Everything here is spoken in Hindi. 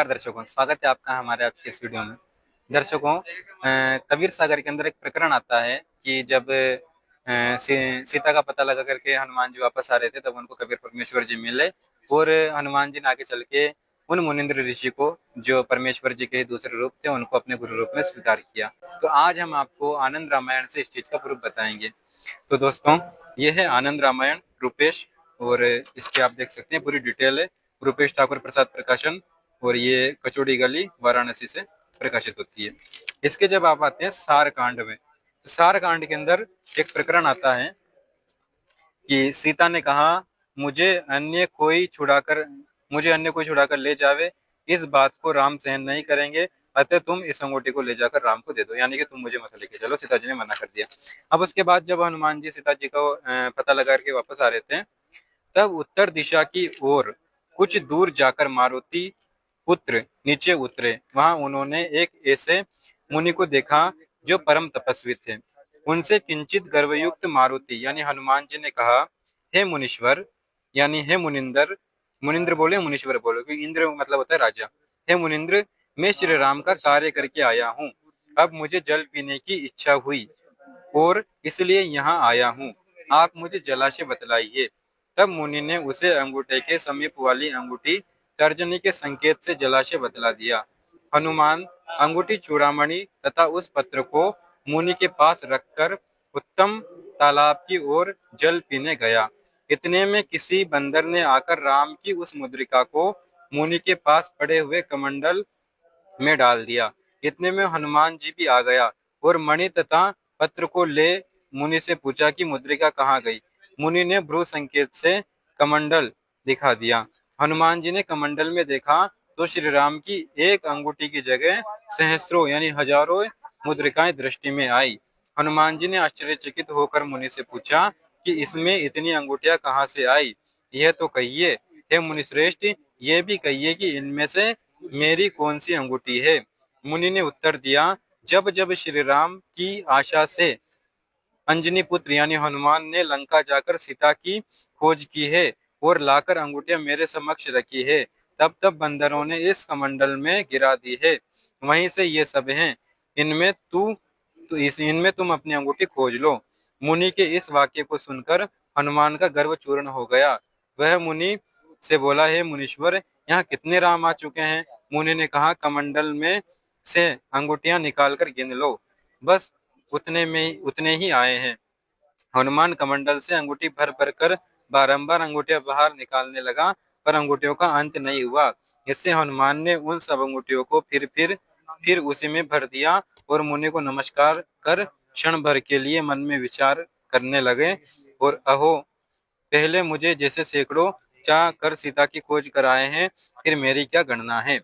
नमस्कार दर्शकों, स्वागत है आपका हमारे आज के इस वीडियो में। दर्शकों, कबीर सागर के अंदर एक प्रकरण आता है कि जब सीता का पता लगा करके हनुमान जी वापस आ रहे थे, तब उनको कबीर परमेश्वर जी मिले और हनुमान जी ने आगे चल के उन मुनिंद्र ऋषि को, जो परमेश्वर जी के ही दूसरे रूप थे, उनको अपने गुरु रूप में स्वीकार किया। तो आज हम आपको आनंद रामायण से इस चीज का प्रूफ बताएंगे। तो दोस्तों, ये है आनंद रामायण रूपेश, और इसके आप देख सकते हैं पूरी डिटेल है। रूपेश ठाकुर प्रसाद प्रकाशन, और ये कचौड़ी गली वाराणसी से प्रकाशित होती है। इसके जब आप आते हैं सार कांड में, तो सार कांड के अंदर एक प्रकरण आता है कि सीता ने कहा, मुझे मुझे अन्य कोई छुड़ाकर ले जावे, इस बात को राम सहन नहीं करेंगे, अतः तुम इस अंगूठी को ले जाकर राम को दे दो, यानी कि तुम मुझे मत लेके चलो। सीता जी ने मना कर दिया। अब उसके बाद जब हनुमान जी सीता जी को पता लगा के वापस आ रहे थे, तब उत्तर दिशा की ओर कुछ दूर जाकर मारुति पुत्र नीचे उतरे। वहां उन्होंने एक ऐसे मुनि को देखा जो परम तपस्वी थे। उनसे किंचित गर्वयुक्त मारुति यानी हनुमान जी ने कहा, हे मुनीश्वर, यानी हे मुनिंदर, मुनिंद्र बोले मुनीश्वर बोले, क्योंकि इंद्र मतलब होता है राजा। हे मुनिंद्र, मैं श्री राम का कार्य करके आया हूँ। अब मुझे जल पीने की इच्छा हुई और इसलिए यहाँ आया हूँ। आप मुझे जलाशय बतलाइए। तब मुनि ने उसे अंगूठे के समीप वाली अंगूठी तर्जनी के संकेत से जलाशय बतला दिया। हनुमान अंगूठी चूड़ामणि तथा उस पत्र को मुनि के पास रखकर उत्तम तालाब की ओर जल पीने गया। इतने में किसी बंदर ने आकर राम की उस मुद्रिका को मुनि के पास पड़े हुए कमंडल में डाल दिया। इतने में हनुमान जी भी आ गया और मणि तथा पत्र को ले मुनि से पूछा कि मुद्रिका कहाँ गई। मुनि ने भ्रू संकेत से कमंडल दिखा दिया। हनुमान जी ने कमंडल में देखा तो श्री राम की एक अंगूठी की जगह सहस्त्रों यानी हजारों मुद्रिकाएं दृष्टि में आई। हनुमान जी ने आश्चर्यचकित होकर मुनि से पूछा कि इसमें इतनी अंगूठियां कहाँ से आई, यह तो कहिए। हे मुनिश्रेष्ठ, ये भी कहिए कि इनमें से मेरी कौन सी अंगूठी है। मुनि ने उत्तर दिया, जब जब श्री राम की आशा से अंजनी पुत्र यानी हनुमान ने लंका जाकर सीता की खोज की है और लाकर अंगूठियां मेरे समक्ष रखी है, तब तब बंदरों ने इस कमंडल में गिरा दी है। वहीं से ये सब हैं। इनमें इनमें तुम अपनी अंगूठी खोज लो। मुनि के इस वाक्य को सुनकर हनुमान का गर्व चूर्ण हो गया। वह मुनि से बोला, हे मुनीश्वर, यहाँ कितने राम आ चुके हैं। मुनि ने कहा, कमंडल में से अंगूठियां निकालकर गिन लो, बस उतने ही आए हैं। हनुमान कमंडल से अंगूठी भर भर कर बारंबार अंगूठियां बाहर निकालने लगा, पर अंगूठियों का अंत नहीं हुआ। इससे हनुमान ने उन सब अंगूठियों को फिर उसी में भर दिया और मुनि को नमस्कार कर क्षण भर के लिए मन में विचार करने लगे, और अहो, पहले मुझे जैसे सैकड़ों चाह कर सीता की खोज कर आए हैं, फिर मेरी क्या गणना है।